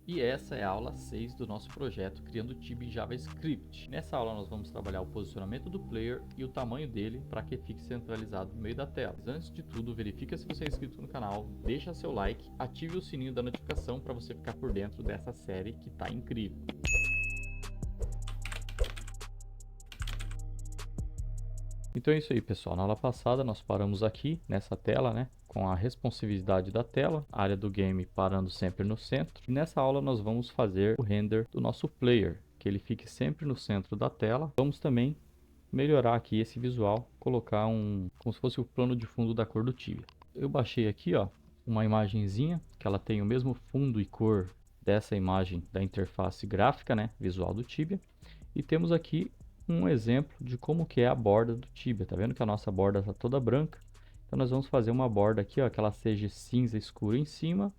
E essa é a aula 6 do nosso projeto Criando Tibia em JavaScript. Nessa aula nós vamos trabalhar o posicionamento do player e o tamanho dele para que fique centralizado no meio da tela. Mas antes de tudo, verifica se você é inscrito no canal, deixa seu like, ative o sininho da notificação para você ficar por dentro dessa série que está incrível. Então é isso aí, pessoal. Na aula passada nós paramos aqui nessa tela, né, com a responsividade da tela, a área do game parando sempre no centro. E nessa aula nós vamos fazer o render do nosso player, que ele fique sempre no centro da tela. Vamos também melhorar aqui esse visual, colocar como se fosse o plano de fundo da cor do Tibia. Eu baixei aqui, ó, uma imagenzinha que ela tem o mesmo fundo e cor dessa imagem da interface gráfica, né, visual do Tibia. E temos aqui um exemplo de como que é a borda do Tibia. Tá vendo que a nossa borda está toda branca? Então nós vamos fazer uma borda aqui, ó, que ela seja cinza escuro em cima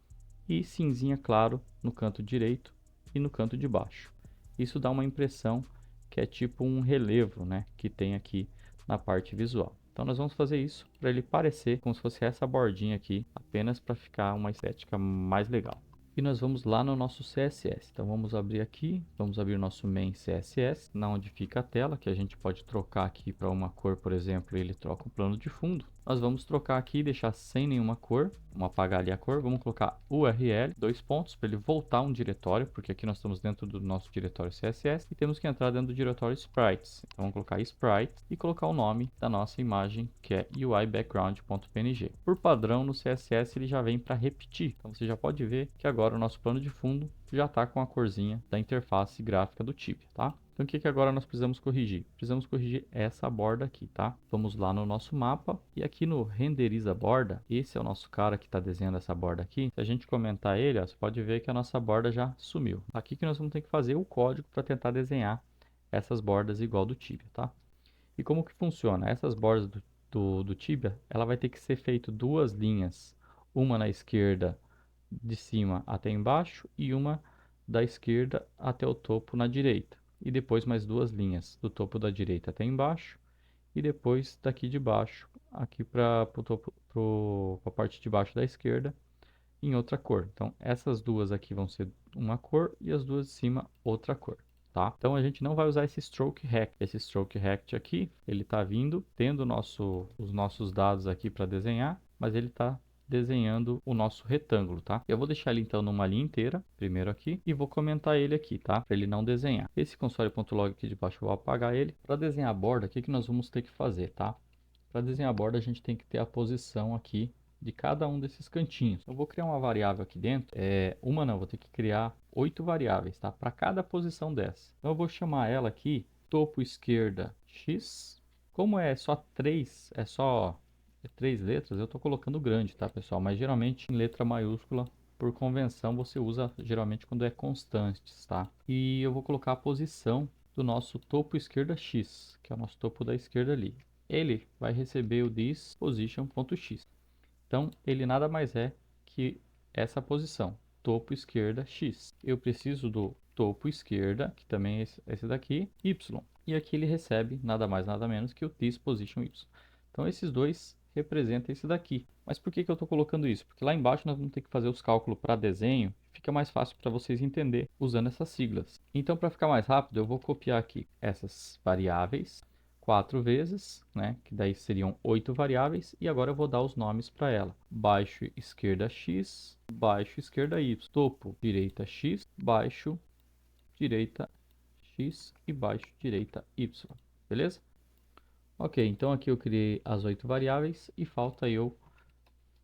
e cinzinha claro no canto direito e no canto de baixo. Isso dá uma impressão que é tipo um relevo, né, que tem aqui na parte visual. Então nós vamos fazer isso para ele parecer como se fosse essa bordinha aqui, apenas para ficar uma estética mais legal. E nós vamos lá no nosso CSS. Então vamos abrir aqui, vamos abrir o nosso main CSS, na onde fica a tela, que a gente pode trocar aqui para uma cor, por exemplo, e ele troca o plano de fundo. Nós vamos trocar aqui e deixar sem nenhuma cor, vamos apagar ali a cor, vamos colocar URL, dois pontos, para ele voltar um diretório, porque aqui nós estamos dentro do nosso diretório CSS e temos que entrar dentro do diretório Sprites. Então vamos colocar Sprites e colocar o nome da nossa imagem, que é uibackground.png. Por padrão, no CSS ele já vem para repetir, então você já pode ver que agora o nosso plano de fundo já está com a corzinha da interface gráfica do Tibia, tá? Então o que agora nós precisamos corrigir? Precisamos corrigir essa borda aqui, tá? Vamos lá no nosso mapa e aqui no renderiza borda, esse é o nosso cara que está desenhando essa borda aqui. Se a gente comentar ele, ó, você pode ver que a nossa borda já sumiu. Aqui que nós vamos ter que fazer o código para tentar desenhar essas bordas igual do Tibia, tá? E como que funciona? Essas bordas do Tibia, ela vai ter que ser feito duas linhas, uma na esquerda de cima até embaixo e uma da esquerda até o topo na direita. E depois mais duas linhas do topo da direita até embaixo e depois daqui de baixo aqui para a parte de baixo da esquerda em outra cor. Então essas duas aqui vão ser uma cor e as duas de cima outra cor. Tá? Então a gente não vai usar esse stroke rect. Esse stroke rect aqui, ele está vindo, tendo os nossos dados aqui para desenhar, mas ele está desenhando o nosso retângulo, tá? Eu vou deixar ele então numa linha inteira, primeiro aqui, e vou comentar ele aqui, tá? Para ele não desenhar. Esse console.log aqui de baixo eu vou apagar ele. Para desenhar a borda, o que que nós vamos ter que fazer, tá? Para desenhar a borda a gente tem que ter a posição aqui de cada um desses cantinhos. Eu vou criar uma variável aqui dentro, vou ter que criar 8 variáveis, tá? Para cada posição dessa. Então eu vou chamar ela aqui topo esquerda x. Como é só 3, três letras, eu estou colocando grande, tá, pessoal? Mas geralmente em letra maiúscula, por convenção, você usa geralmente quando é constantes, tá? E eu vou colocar a posição do nosso topo esquerda x, que é o nosso topo da esquerda ali. Ele vai receber o this position.x. Então, ele nada mais é que essa posição, topo esquerda x. Eu preciso do topo esquerda, que também é esse daqui, y. E aqui ele recebe nada mais nada menos que o this position y. Então, esses dois representam esse daqui. Mas por que eu estou colocando isso? Porque lá embaixo nós vamos ter que fazer os cálculos para desenho. Fica mais fácil para vocês entenderem usando essas siglas. Então, para ficar mais rápido, eu vou copiar aqui essas variáveis 4 vezes, né, que daí seriam 8 variáveis, e agora eu vou dar os nomes para ela. Baixo esquerda x, baixo esquerda y, topo direita x, baixo direita x e baixo direita y, beleza? Ok, então aqui eu criei as 8 variáveis e falta eu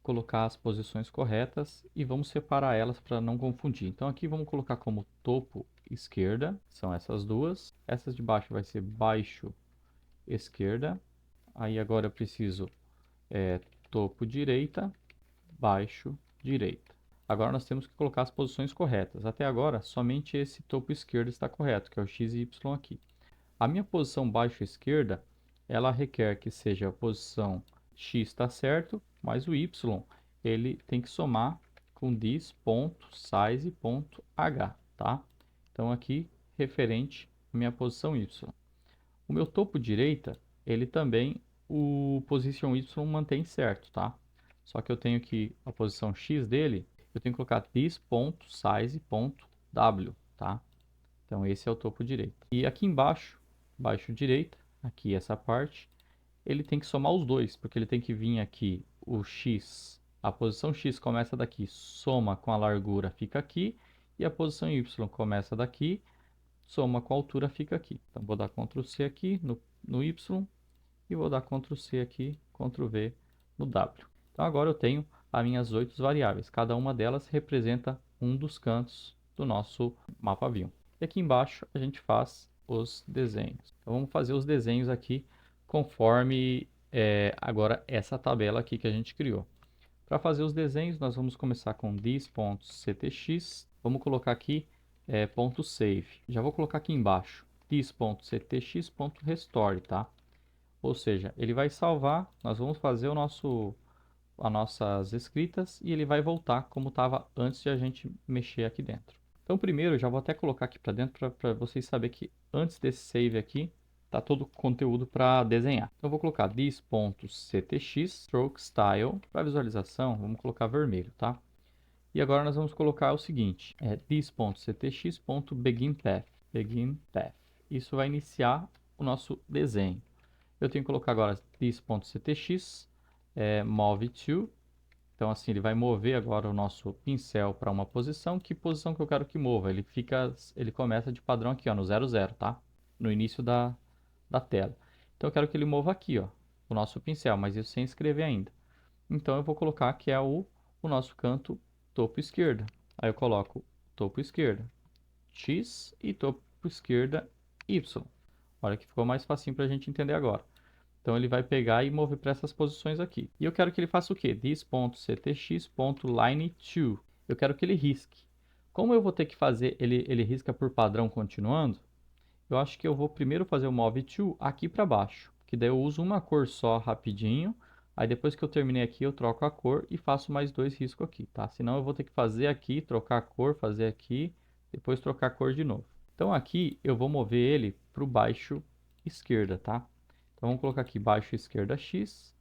colocar as posições corretas e vamos separar elas para não confundir. Então aqui vamos colocar como topo esquerda, são essas duas. Essas de baixo vai ser baixo esquerda. Aí agora eu preciso topo direita, baixo direita. Agora nós temos que colocar as posições corretas. Até agora, somente esse topo esquerdo está correto, que é o x e y aqui. A minha posição baixo esquerda, ela requer que seja a posição x está certo, mas o y ele tem que somar com this.size.h, tá? Então aqui referente à minha posição y. O meu topo direita, ele também, o position y mantém certo, tá? Só que eu tenho que, a posição x dele, eu tenho que colocar this.size.h. W, tá? Então esse é o topo direito. E aqui embaixo, baixo direita, aqui essa parte, ele tem que somar os dois, porque ele tem que vir aqui o X, a posição X começa daqui, soma com a largura, fica aqui, e a posição Y começa daqui, soma com a altura, fica aqui. Então vou dar Ctrl C aqui no Y, e vou dar Ctrl C aqui, Ctrl V no W. Então agora eu tenho as minhas 8 variáveis, cada uma delas representa um dos cantos do nosso mapa view. E aqui embaixo a gente faz os desenhos. Então vamos fazer os desenhos aqui conforme agora essa tabela aqui que a gente criou. Para fazer os desenhos nós vamos começar com this.ctx, vamos colocar aqui .save. Já vou colocar aqui embaixo this.ctx.restore, tá? Ou seja, ele vai salvar, nós vamos fazer as nossas escritas e ele vai voltar como estava antes de a gente mexer aqui dentro. Então primeiro eu já vou até colocar aqui para dentro para vocês saberem que antes desse save aqui está todo o conteúdo para desenhar. Então eu vou colocar this.ctx stroke style, para visualização vamos colocar vermelho, tá? E agora nós vamos colocar o seguinte, this.ctx.beginPath, beginPath. Isso vai iniciar o nosso desenho. Eu tenho que colocar agora this.ctx, move to. Então assim, ele vai mover agora o nosso pincel para uma posição. Que posição que eu quero que mova? Ele começa de padrão aqui, ó, no 0, 0, tá? No início da tela. Então eu quero que ele mova aqui, ó, o nosso pincel, mas isso sem escrever ainda. Então eu vou colocar que é o nosso canto topo esquerda. Aí eu coloco topo esquerda X e topo esquerda Y. Olha que ficou mais facinho para a gente entender agora. Então ele vai pegar e mover para essas posições aqui. E eu quero que ele faça o quê? This.ctx.line2. Eu quero que ele risque. Como eu vou ter que fazer, ele risca por padrão continuando, eu acho que eu vou primeiro fazer o move to aqui para baixo. Que daí eu uso uma cor só rapidinho. Aí depois que eu terminei aqui, eu troco a cor e faço mais 2 riscos aqui, tá? Senão eu vou ter que fazer aqui, trocar a cor, fazer aqui, depois trocar a cor de novo. Então aqui eu vou mover ele para o baixo esquerda, tá? Então vamos colocar aqui baixo esquerda X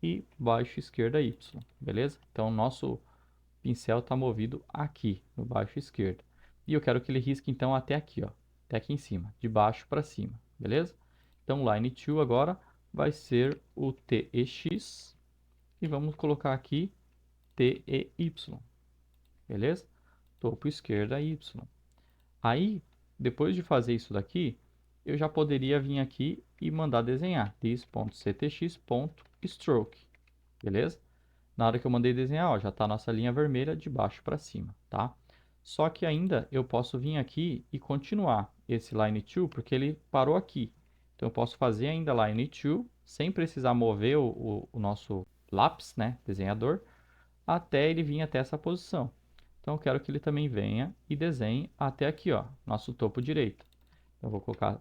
e baixo esquerda Y, beleza? Então nosso pincel está movido aqui no baixo esquerdo. E eu quero que ele risque então até aqui, ó, até aqui em cima, de baixo para cima, beleza? Então line 2 agora vai ser o TEX e vamos colocar aqui TEY, beleza? Topo esquerda Y. Aí, depois de fazer isso daqui, eu já poderia vir aqui e mandar desenhar this.ctx.stroke, beleza? Na hora que eu mandei desenhar, ó, já está a nossa linha vermelha de baixo para cima, tá? Só que ainda eu posso vir aqui e continuar esse line 2, porque ele parou aqui. Então eu posso fazer ainda line 2, sem precisar mover o nosso lápis, né, desenhador, até ele vir até essa posição. Então eu quero que ele também venha e desenhe até aqui, ó, nosso topo direito. Então eu vou colocar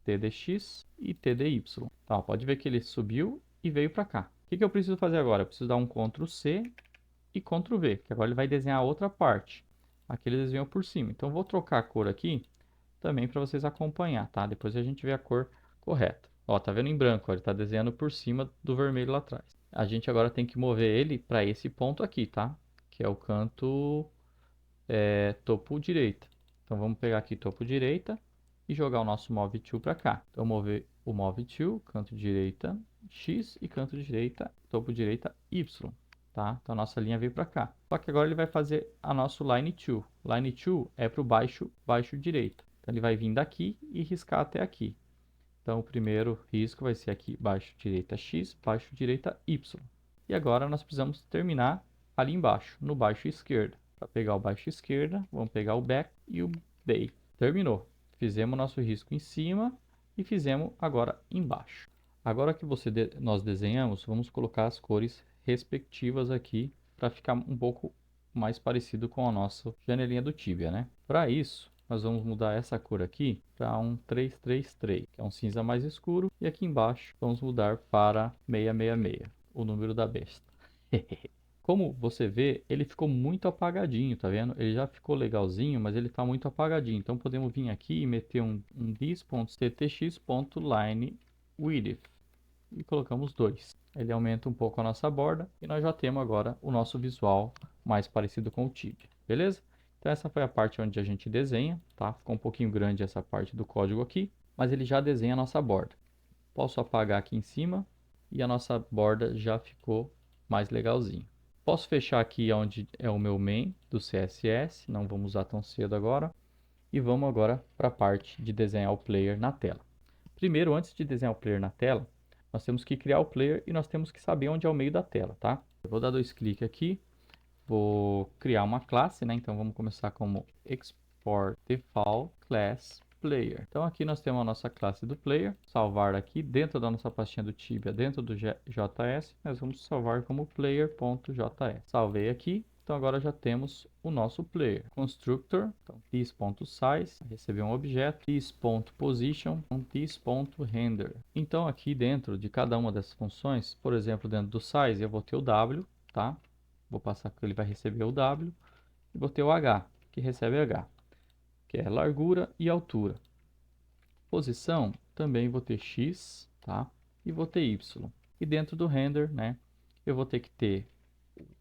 TDX e TDY. Então, pode ver que ele subiu e veio para cá. O que eu preciso fazer agora? Eu preciso dar um Ctrl C e Ctrl V, que agora ele vai desenhar a outra parte. Aqui ele desenhou por cima. Então, eu vou trocar a cor aqui também para vocês acompanhar, tá? Depois a gente vê a cor correta. Ó, tá vendo em branco? Ó, ele está desenhando por cima do vermelho lá atrás. A gente agora tem que mover ele para esse ponto aqui, tá? Que é o canto topo direita. Então, vamos pegar aqui topo direita e jogar o nosso Move To para cá. Então, mover o Move To, canto direita X e canto direita, topo direita Y, tá? Então, a nossa linha veio para cá. Só que agora ele vai fazer a nosso Line 2. Line 2 é para o baixo direito. Então, ele vai vir daqui e riscar até aqui. Então, o primeiro risco vai ser aqui, baixo direita X, baixo direita Y. E agora nós precisamos terminar ali embaixo, no baixo esquerdo. Para pegar o baixo esquerda, vamos pegar o back e o bay. Terminou. Fizemos nosso risco em cima e fizemos agora embaixo. Agora que nós desenhamos, vamos colocar as cores respectivas aqui para ficar um pouco mais parecido com a nossa janelinha do Tibia, né? Para isso, nós vamos mudar essa cor aqui para um 333, que é um cinza mais escuro. E aqui embaixo, vamos mudar para 666, o número da besta. Como você vê, ele ficou muito apagadinho, tá vendo? Ele já ficou legalzinho, mas ele está muito apagadinho. Então podemos vir aqui e meter um this.ctx.line-width e colocamos 2. Ele aumenta um pouco a nossa borda e nós já temos agora o nosso visual mais parecido com o Tibia, beleza? Então essa foi a parte onde a gente desenha, tá? Ficou um pouquinho grande essa parte do código aqui, mas ele já desenha a nossa borda. Posso apagar aqui em cima e a nossa borda já ficou mais legalzinho. Posso fechar aqui onde é o meu main do CSS, não vamos usar tão cedo agora. E vamos agora para a parte de desenhar o player na tela. Primeiro, antes de desenhar o player na tela, nós temos que criar o player e nós temos que saber onde é o meio da tela, tá? Eu vou dar 2 cliques aqui, vou criar uma classe, né? Então vamos começar como export default class player. Então aqui nós temos a nossa classe do player, salvar aqui dentro da nossa pastinha do Tibia, dentro do JS, nós vamos salvar como player.js. Salvei aqui. Então agora já temos o nosso player. Constructor, então this.size, receber um objeto, this.position, this.render. Então aqui dentro de cada uma dessas funções, por exemplo, dentro do size eu vou ter o w, tá? Vou passar que ele vai receber o w, e vou ter o h, que recebe h, que é largura e altura. Posição, também vou ter x, tá? E vou ter y. E dentro do render, né, eu vou ter que ter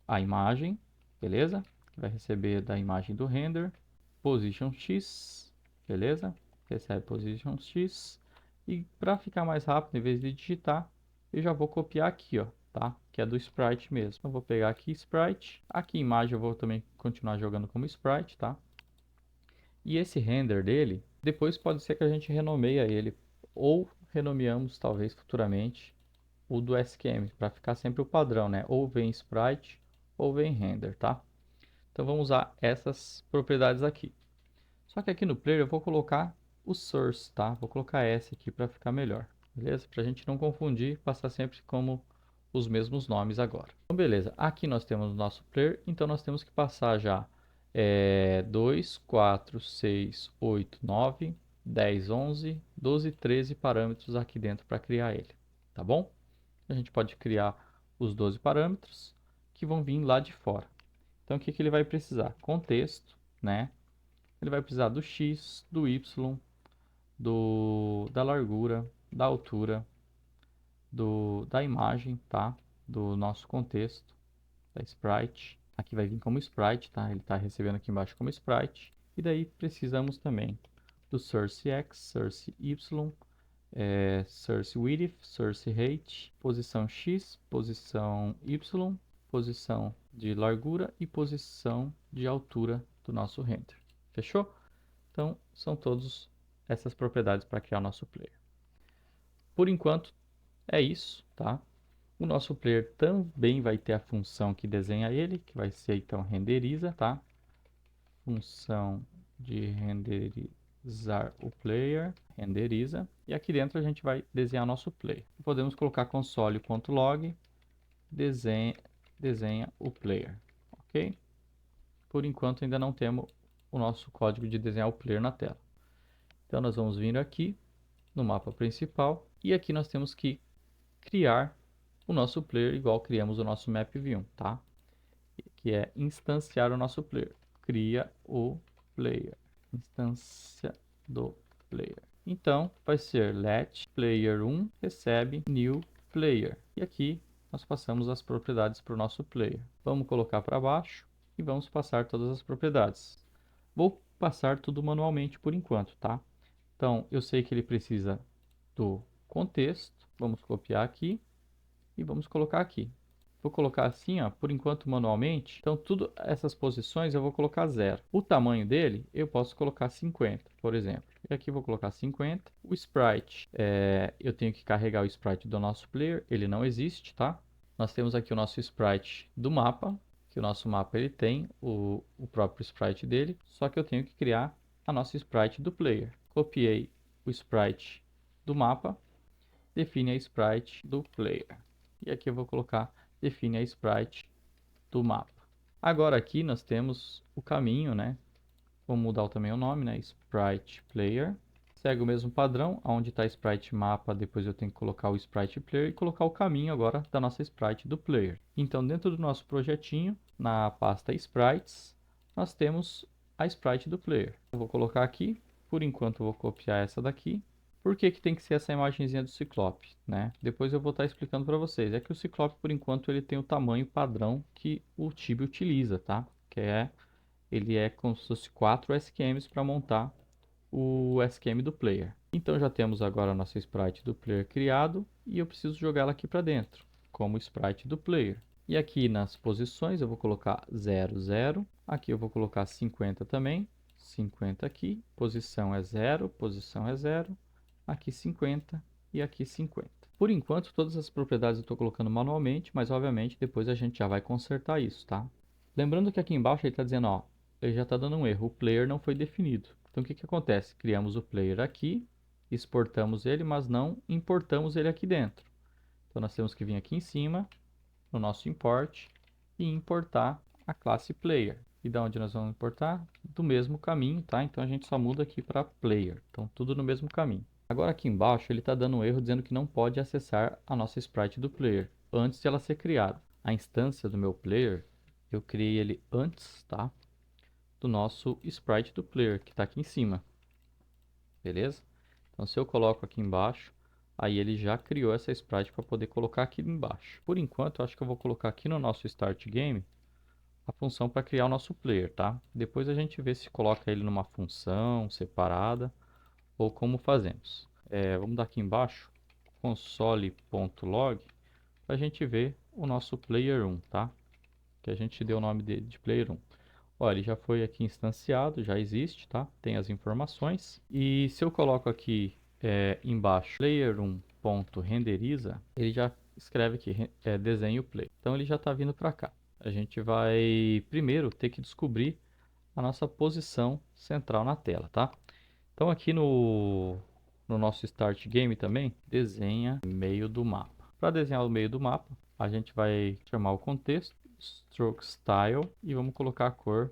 a imagem, beleza? Que vai receber da imagem do render, position x, beleza? Recebe position x. E para ficar mais rápido, em vez de digitar, eu já vou copiar aqui, ó, tá? Que é do sprite mesmo. Então, vou pegar aqui sprite. Aqui imagem eu vou também continuar jogando como sprite, tá? E esse render dele, depois pode ser que a gente renomeia ele, ou renomeamos talvez futuramente o do SQM, para ficar sempre o padrão, né? Ou vem sprite ou vem render, tá? Então vamos usar essas propriedades aqui. Só que aqui no player eu vou colocar o source, tá? Vou colocar S aqui para ficar melhor, beleza? Para a gente não confundir, passar sempre como os mesmos nomes agora. Então beleza, aqui nós temos o nosso player, então nós temos que passar já 2, 4, 6, 8, 9, 10, 11, 12, 13 parâmetros aqui dentro para criar ele, tá bom? A gente pode criar os 12 parâmetros que vão vir lá de fora. Então o que ele vai precisar? Contexto, né? Ele vai precisar do x, do y, da largura, da altura, da imagem, tá? Do nosso contexto, da sprite. Aqui vai vir como sprite, tá? Ele está recebendo aqui embaixo como sprite. E daí precisamos também do source x, source y, source width, source height, posição x, posição y, posição de largura e posição de altura do nosso render. Fechou? Então, são todas essas propriedades para criar o nosso player. Por enquanto, é isso, tá? O nosso player também vai ter a função que desenha ele, que vai ser, então, renderiza, tá? Função de renderizar o player, renderiza. E aqui dentro a gente vai desenhar nosso player. Podemos colocar console.log, desenha o player, ok? Por enquanto ainda não temos o nosso código de desenhar o player na tela. Então nós vamos vir aqui no mapa principal e aqui nós temos que criar o nosso player igual criamos o nosso map view, tá? Que é instanciar o nosso player. Cria o player, instância do player. Então vai ser let player1 recebe new player. E aqui nós passamos as propriedades para o nosso player. Vamos colocar para baixo e vamos passar todas as propriedades. Vou passar tudo manualmente por enquanto, tá? Então, eu sei que ele precisa do contexto. Vamos copiar aqui e vamos colocar aqui. Vou colocar assim, ó, por enquanto manualmente. Então, todas essas posições eu vou colocar 0. O tamanho dele, eu posso colocar 50, por exemplo. E aqui vou colocar 50. O sprite, eu tenho que carregar o sprite do nosso player. Ele não existe, tá? Nós temos aqui o nosso sprite do mapa, que o nosso mapa ele tem o próprio sprite dele. Só que eu tenho que criar a nossa sprite do player. Copiei o sprite do mapa, define a sprite do player. E aqui eu vou colocar define a sprite do mapa. Agora aqui nós temos o caminho, né? Vou mudar também o nome, né? Sprite player. Segue o mesmo padrão, onde está sprite mapa, depois eu tenho que colocar o sprite player e colocar o caminho agora da nossa sprite do player. Então dentro do nosso projetinho, na pasta sprites, nós temos a sprite do player. Eu vou colocar aqui, por enquanto eu vou copiar essa daqui. Por que que tem que ser essa imagenzinha do Ciclope, né? Depois eu vou estar explicando para vocês. É que o Ciclope, por enquanto, ele tem o tamanho padrão que o Tibia utiliza, tá? Que é ele é como se fosse 4 SQMs para montar o SQM do player. Então já temos agora a nossa sprite do player criado e eu preciso jogar ela aqui para dentro, como sprite do player. E aqui nas posições eu vou colocar 0, 0. Aqui eu vou colocar 50 também. 50 aqui. Posição é 0, posição é 0. Aqui 50 e aqui 50. Por enquanto todas as propriedades eu estou colocando manualmente, mas obviamente depois a gente já vai consertar isso, tá? Lembrando que aqui embaixo ele está dizendo, ó, ele já está dando um erro, o player não foi definido. Então o que acontece? Criamos o player aqui, exportamos ele, mas não importamos ele aqui dentro. Então nós temos que vir aqui em cima, no nosso import, e importar a classe player. E da onde nós vamos importar? Do mesmo caminho, tá? Então a gente só muda aqui para player. Então tudo no mesmo caminho. Agora aqui embaixo ele está dando um erro dizendo que não pode acessar a nossa sprite do player antes de ela ser criada. A instância do meu player, eu criei ele antes, tá? Do nosso sprite do player, que está aqui em cima. Beleza? Então se eu coloco aqui embaixo, aí ele já criou essa sprite para poder colocar aqui embaixo. Por enquanto, eu acho que eu vou colocar aqui no nosso Start Game a função para criar o nosso player, tá? Depois a gente vê se coloca ele numa função separada ou como fazemos. Vamos dar aqui embaixo console.log para a gente ver o nosso player 1, tá? Que a gente deu o nome dele de player 1. Olha, ele já foi aqui instanciado, já existe, tá? Tem as informações. E se eu coloco aqui embaixo player1.renderiza, ele já escreve aqui desenho play. Então ele já está vindo para cá. A gente vai primeiro ter que descobrir a nossa posição central na tela, tá? Então aqui no nosso Start Game também, desenha meio do mapa. Para desenhar o meio do mapa, a gente vai chamar o contexto, Stroke Style, e vamos colocar a cor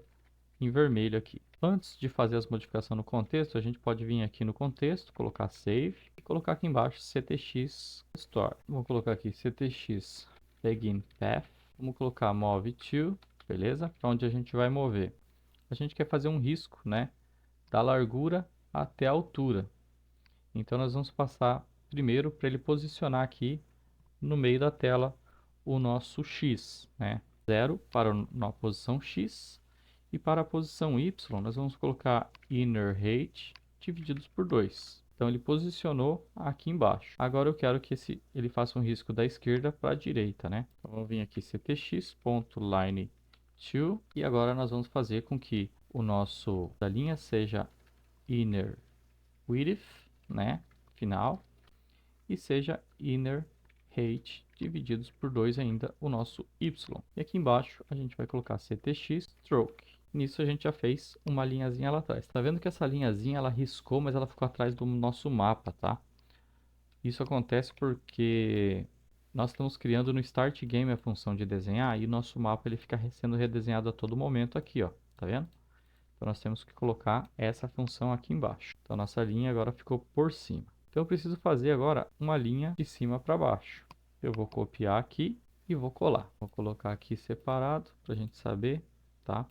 em vermelho aqui. Antes de fazer as modificações no contexto, a gente pode vir aqui no contexto, colocar Save, e colocar aqui embaixo CTX Store. Vou colocar aqui CTX Begin Path, vamos colocar Move To, beleza? Para onde a gente vai mover. A gente quer fazer um risco, né? Da largura até a altura. Então nós vamos passar primeiro para ele posicionar aqui no meio da tela o nosso X, né? 0 para a posição X e para a posição Y nós vamos colocar inner height divididos por 2. Então ele posicionou aqui embaixo. Agora eu quero que ele faça um risco da esquerda para a direita, né? Então vamos vir aqui ctx.line2 e agora nós vamos fazer com que a linha seja inner width, né? Final, e seja inner height divididos por 2 ainda o nosso y. E aqui embaixo a gente vai colocar ctx stroke. Nisso a gente já fez uma linhazinha lá atrás. Tá vendo que essa linhazinha ela riscou, mas ela ficou atrás do nosso mapa, tá? Isso acontece porque nós estamos criando no Start Game a função de desenhar e o nosso mapa ele fica sendo redesenhado a todo momento aqui, ó. Tá vendo? Então nós temos que colocar essa função aqui embaixo. Então nossa linha agora ficou por cima. Então eu preciso fazer agora uma linha de cima para baixo. Eu vou copiar aqui e vou colar. Vou colocar aqui separado para a gente saber, tá?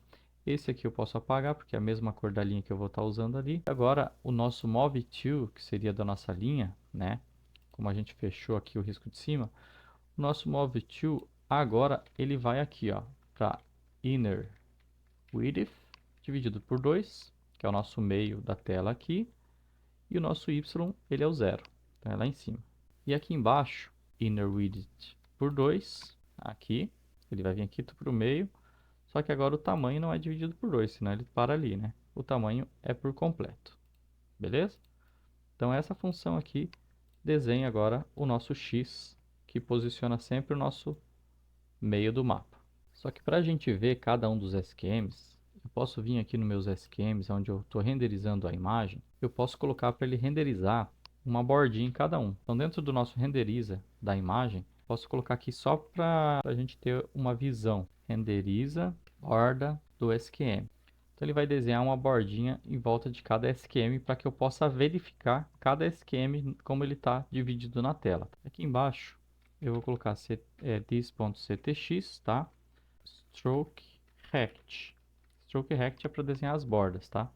Esse aqui eu posso apagar porque é a mesma cor da linha que eu vou estar usando ali. Agora o nosso Move To, que seria da nossa linha, né? Como a gente fechou aqui o risco de cima, o nosso Move To agora ele vai aqui, ó, para Inner Width dividido por 2, que é o nosso meio da tela aqui, e o nosso y, ele é o 0, então é lá em cima. E aqui embaixo, inner width por 2, aqui, ele vai vir aqui para o meio, só que agora o tamanho não é dividido por 2, senão ele para ali, né? O tamanho é por completo, beleza? Então essa função aqui desenha agora o nosso x, que posiciona sempre o nosso meio do mapa. Só que para a gente ver cada um dos SQMs, eu posso vir aqui nos meus SQMs, onde eu estou renderizando a imagem, eu posso colocar para ele renderizar uma bordinha em cada um. Então dentro do nosso renderiza da imagem, posso colocar aqui só para a gente ter uma visão. Renderiza borda do SQM. Então ele vai desenhar uma bordinha em volta de cada SQM para que eu possa verificar cada SQM como ele está dividido na tela. Aqui embaixo eu vou colocar this.ctx, tá? Stroke Rect. Stroke Rect é para desenhar as bordas, tá?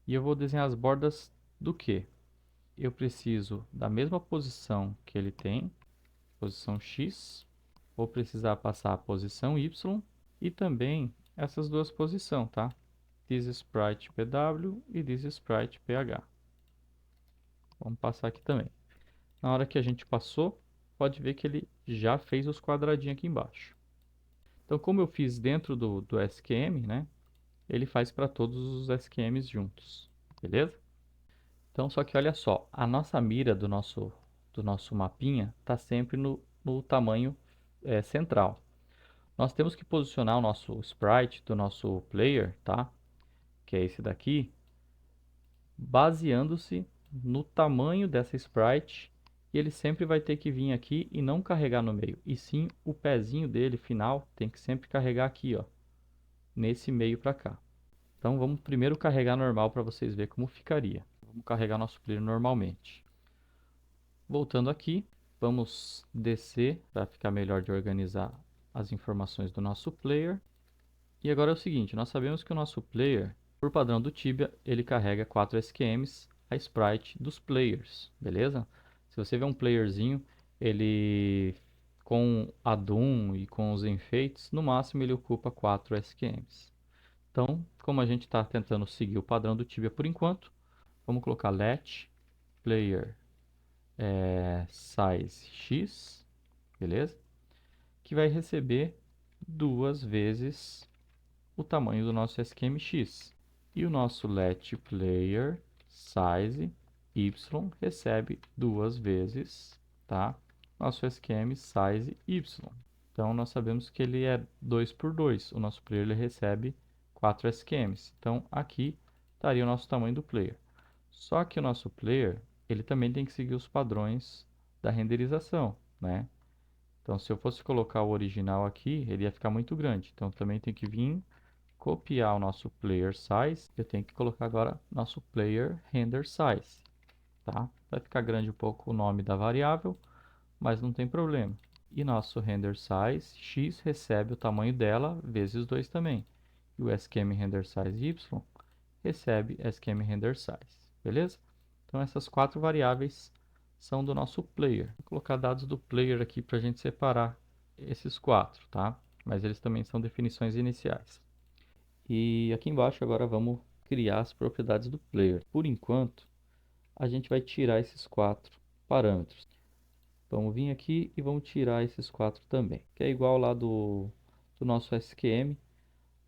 E eu vou desenhar as bordas do que? Eu preciso da mesma posição que ele tem, posição X. Vou precisar passar a posição Y e também essas duas posições, tá? ThisSprite PW e ThisSprite PH. Vamos passar aqui também. Na hora que a gente passou, pode ver que ele já fez os quadradinhos aqui embaixo. Então, como eu fiz dentro do SQM, né? Ele faz para todos os SQMs juntos, beleza? Então, só que olha só, a nossa mira do nosso mapinha está sempre no tamanho central. Nós temos que posicionar o nosso sprite do nosso player, tá? Que é esse daqui, baseando-se no tamanho dessa sprite, e ele sempre vai ter que vir aqui e não carregar no meio, e sim o pezinho dele final tem que sempre carregar aqui, ó, nesse meio para cá. Então vamos primeiro carregar normal para vocês verem como ficaria. Vamos carregar nosso player normalmente. Voltando aqui, vamos descer para ficar melhor de organizar as informações do nosso player. E agora é o seguinte, nós sabemos que o nosso player, por padrão do Tibia, ele carrega 4 SQMs, a sprite dos players, beleza? Se você vê um playerzinho, ele com a Doom e com os enfeites, no máximo ele ocupa 4 SQMs. Então, como a gente está tentando seguir o padrão do Tibia por enquanto, vamos colocar let player size x, beleza? Que vai receber duas vezes o tamanho do nosso SQMX. E o nosso let player size y recebe duas vezes, tá? Nosso SQM size y. Então nós sabemos que ele é 2 por 2. O nosso player ele recebe 4 SQMs. Então aqui estaria o nosso tamanho do player. Só que o nosso player ele também tem que seguir os padrões da renderização, né? Então se eu fosse colocar o original aqui, ele ia ficar muito grande. Então também tem que vir copiar o nosso player size, eu tenho que colocar agora nosso player render size, tá? Vai ficar grande um pouco o nome da variável, mas não tem problema. E nosso render size x recebe o tamanho dela vezes 2 também. E o skm render size y recebe skm render size, beleza? Então essas quatro variáveis são do nosso player. Vou colocar dados do player aqui para a gente separar esses quatro, tá? Mas eles também são definições iniciais. E aqui embaixo agora vamos criar as propriedades do player. Por enquanto, a gente vai tirar esses quatro parâmetros. Vamos vir aqui e vamos tirar esses quatro também. Que é igual lá do nosso SQM.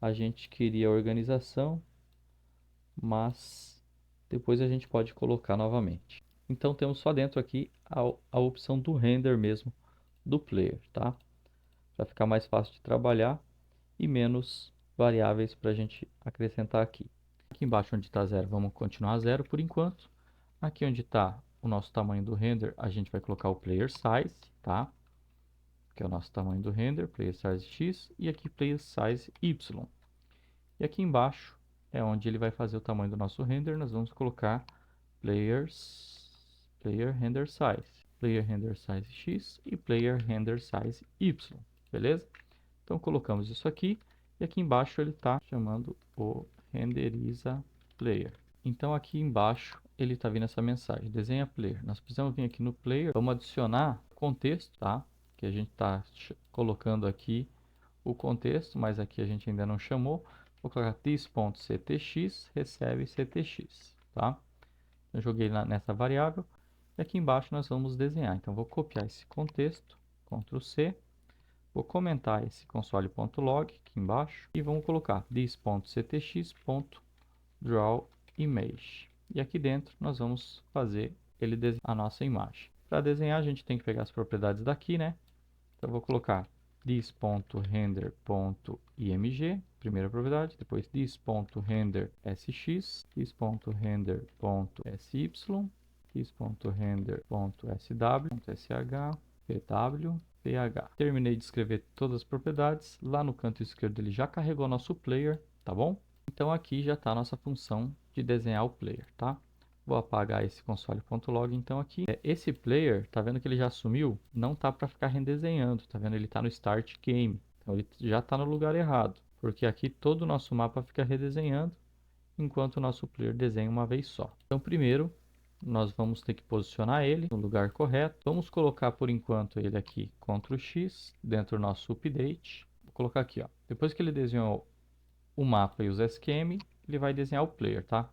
A gente queria a organização, mas depois a gente pode colocar novamente. Então temos só dentro aqui a opção do render mesmo do player, tá? Para ficar mais fácil de trabalhar e menos variáveis para a gente acrescentar aqui. Aqui embaixo onde está zero, vamos continuar zero por enquanto. Aqui onde está o nosso tamanho do render, a gente vai colocar o player size, tá? Que é o nosso tamanho do render, player size x, e aqui player size y. E aqui embaixo é onde ele vai fazer o tamanho do nosso render, nós vamos colocar player render size, player render size x e player render size y, beleza? Então colocamos isso aqui e aqui embaixo ele está chamando o renderiza player. Então aqui embaixo ele está vindo essa mensagem, desenha player. Nós precisamos vir aqui no player, vamos adicionar contexto, tá? Que a gente está colocando aqui o contexto, mas aqui a gente ainda não chamou. Vou colocar this.ctx recebe ctx, tá? Eu joguei nessa variável e aqui embaixo nós vamos desenhar. Então vou copiar esse contexto, Ctrl C. Vou comentar esse console.log aqui embaixo e vamos colocar this.ctx.drawImage. E aqui dentro nós vamos fazer ele desenhar a nossa imagem. Para desenhar a gente tem que pegar as propriedades daqui, né? Então eu vou colocar this.render.img, primeira propriedade, depois this.rendersx, this.render.sy, this.render.sw.sh, pw, ph. Terminei de escrever todas as propriedades. Lá no canto esquerdo ele já carregou nosso player, tá bom? Então aqui já está a nossa função de desenhar o player, tá? Vou apagar esse console.log então aqui. Esse player, tá vendo que ele já sumiu? Não tá para ficar redesenhando, tá vendo? Ele tá no Start Game. Então ele já está no lugar errado, porque aqui todo o nosso mapa fica redesenhando, enquanto o nosso player desenha uma vez só. Então primeiro nós vamos ter que posicionar ele no lugar correto. Vamos colocar por enquanto ele aqui Ctrl X dentro do nosso update. Vou colocar aqui, ó. Depois que ele desenhou o mapa e os SQM, ele vai desenhar o player, tá?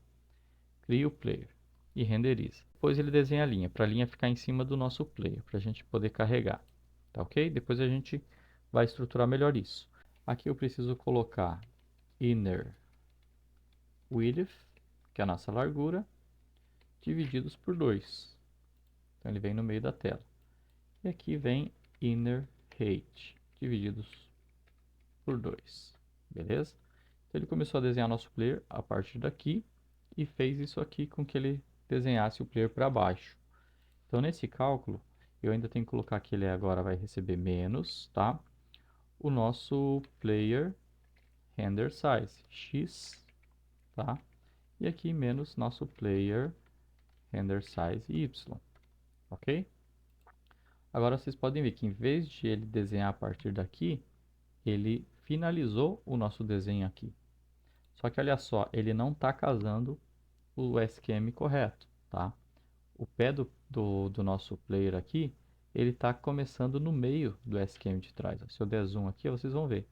Cria o player e renderiza. Depois ele desenha a linha, para a linha ficar em cima do nosso player, para a gente poder carregar, tá ok? Depois a gente vai estruturar melhor isso. Aqui eu preciso colocar inner width, que é a nossa largura, divididos por 2. Então ele vem no meio da tela. E aqui vem inner height, divididos por 2. Beleza? Então ele começou a desenhar nosso player a partir daqui e fez isso aqui com que ele desenhasse o player para baixo. Então nesse cálculo, eu ainda tenho que colocar que ele agora vai receber menos, tá? O nosso player render size, x, tá? E aqui menos nosso player render size, y, ok? Agora vocês podem ver que em vez de ele desenhar a partir daqui, ele finalizou o nosso desenho aqui. Só que olha só, ele não está casando o SQM correto, tá? O pé do nosso player aqui, ele está começando no meio do SQM de trás. Se eu der zoom aqui, vocês vão ver.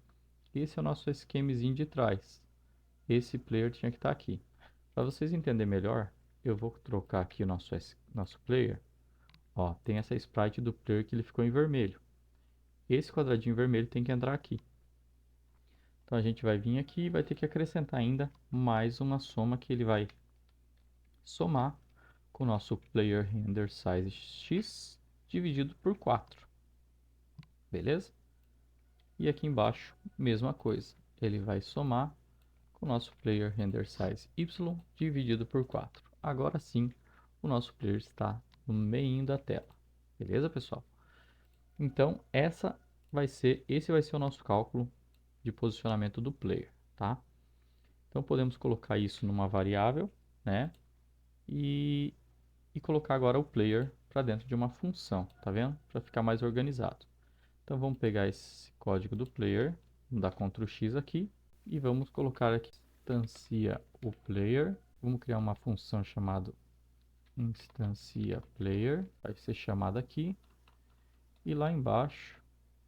Esse é o nosso SQMzinho de trás. Esse player tinha que estar aqui. Para vocês entenderem melhor, eu vou trocar aqui o nosso player. Ó, tem essa sprite do player que ele ficou em vermelho. Esse quadradinho vermelho tem que entrar aqui. Então a gente vai vir aqui e vai ter que acrescentar ainda mais uma soma que ele vai somar com o nosso player render size x dividido por 4. Beleza? E aqui embaixo, mesma coisa. Ele vai somar com o nosso player render size y dividido por 4. Agora sim, o nosso player está no meio da tela. Beleza, pessoal? Então, esse vai ser o nosso cálculo de posicionamento do player, tá? Então, podemos colocar isso numa variável, né? E colocar agora o player para dentro de uma função, tá vendo? Para ficar mais organizado. Então, vamos pegar esse código do player, vamos dar Ctrl X aqui e vamos colocar aqui instancia o player. Vamos criar uma função chamada instancia player, vai ser chamada aqui. E lá embaixo,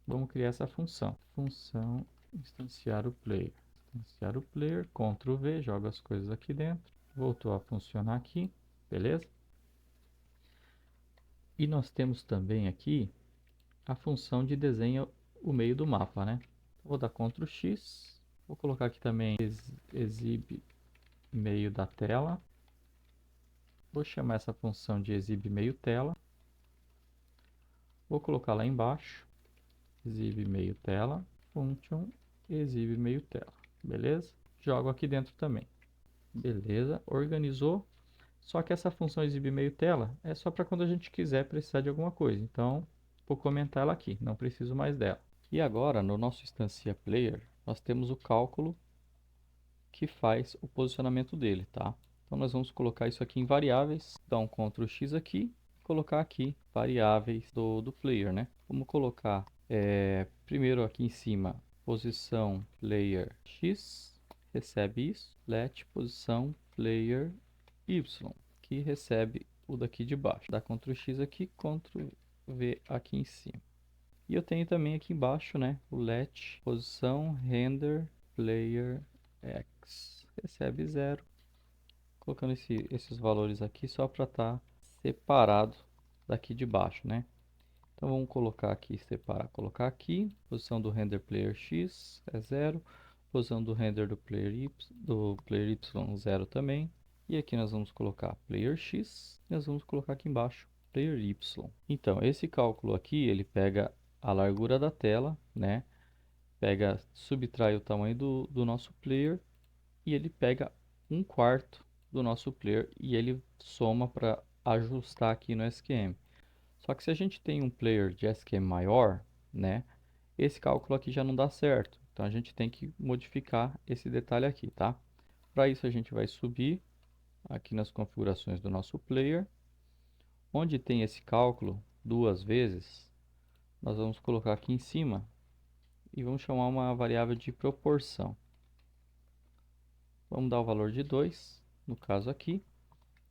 vamos criar essa função. Função instanciar o player. Instanciar o player, Ctrl V, joga as coisas aqui dentro. Voltou a funcionar aqui, beleza? E nós temos também aqui a função de desenho o meio do mapa, né? Vou dar Ctrl X. Vou colocar aqui também exibe meio da tela. Vou chamar essa função de exibe meio tela. Vou colocar lá embaixo, exibe meio tela, function exibe meio tela, beleza? Jogo aqui dentro também, beleza? Organizou, só que essa função exibe meio tela é só para quando a gente quiser precisar de alguma coisa, então vou comentar ela aqui, não preciso mais dela. E agora, no nosso instancia player, nós temos o cálculo que faz o posicionamento dele, tá? Então nós vamos colocar isso aqui em variáveis, dar um Ctrl X aqui, colocar aqui variáveis do player, né? Vamos colocar primeiro aqui em cima, posição player x, recebe isso, let posição player y, que recebe o daqui de baixo. Dá Ctrl X aqui, Ctrl V aqui em cima. E eu tenho também aqui embaixo, né, o let posição render player x, recebe 0. Colocando esses valores aqui só para estar separado daqui de baixo, né? Então vamos colocar aqui, separar, colocar aqui, posição do render player x é 0, posição do render do player y 0 também. E aqui nós vamos colocar player x, e nós vamos colocar aqui embaixo player y. Então esse cálculo aqui, ele pega a largura da tela, né? Subtrai o tamanho do nosso player e ele pega 1/4 do nosso player e ele soma para ajustar aqui no SQM. Só que se a gente tem um player de SQM maior, né, esse cálculo aqui já não dá certo. Então a gente tem que modificar esse detalhe aqui, tá? Para isso a gente vai subir aqui nas configurações do nosso player, onde tem esse cálculo 2 vezes, nós vamos colocar aqui em cima e vamos chamar uma variável de proporção. Vamos dar o valor de 2, no caso aqui,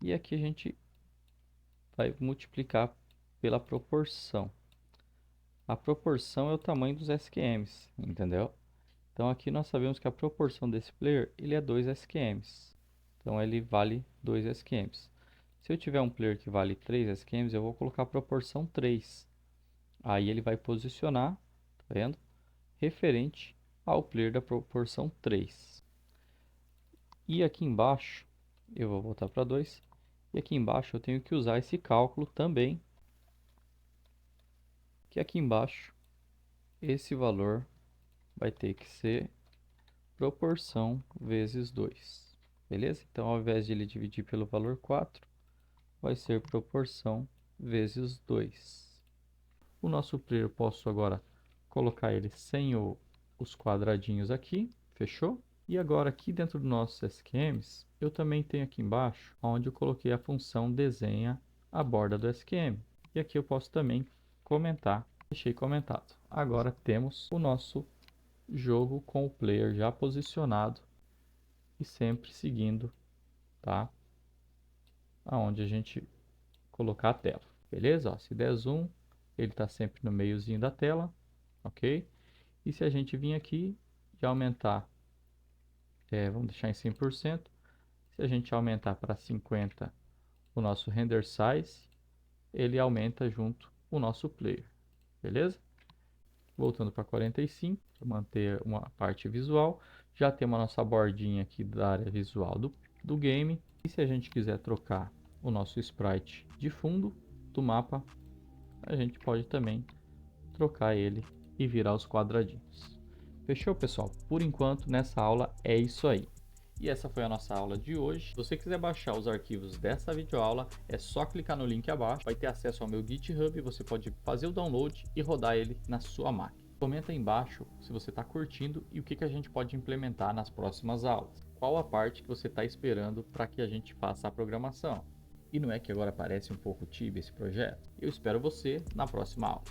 e aqui a gente vai multiplicar pela proporção. A proporção é o tamanho dos SQMs, entendeu? Então aqui nós sabemos que a proporção desse player ele é 2 SQMs. Então ele vale 2 SQMs. Se eu tiver um player que vale 3 SQMs, eu vou colocar a proporção 3. Aí ele vai posicionar, tá vendo? Referente ao player da proporção 3. E aqui embaixo, eu vou voltar para 2. E aqui embaixo eu tenho que usar esse cálculo também. Que aqui embaixo, esse valor vai ter que ser proporção vezes 2. Beleza? Então, ao invés de ele dividir pelo valor 4, vai ser proporção vezes 2. O nosso player, eu posso agora colocar ele sem os quadradinhos aqui, fechou? E agora aqui dentro do nosso SQMs, eu também tenho aqui embaixo, onde eu coloquei a função desenha a borda do SQM. E aqui eu posso também comentar, deixei comentado. Agora temos o nosso jogo com o player já posicionado e sempre seguindo, tá? Aonde a gente colocar a tela, beleza? Ó, se der zoom, ele está sempre no meiozinho da tela, ok? E se a gente vir aqui e aumentar, vamos deixar em 100%, se a gente aumentar para 50 o nosso render size, ele aumenta junto o nosso player, beleza? Voltando para 45, para manter uma parte visual, já temos a nossa bordinha aqui da área visual do game. E se a gente quiser trocar o nosso sprite de fundo do mapa, a gente pode também trocar ele e virar os quadradinhos. Fechou, pessoal? Por enquanto, nessa aula é isso aí. E essa foi a nossa aula de hoje. Se você quiser baixar os arquivos dessa videoaula, é só clicar no link abaixo. Vai ter acesso ao meu GitHub, você pode fazer o download e rodar ele na sua máquina. Comenta aí embaixo se você está curtindo e o que a gente pode implementar nas próximas aulas. Qual a parte que você está esperando para que a gente faça a programação. E não é que agora parece um pouco tibio esse projeto? Eu espero você na próxima aula.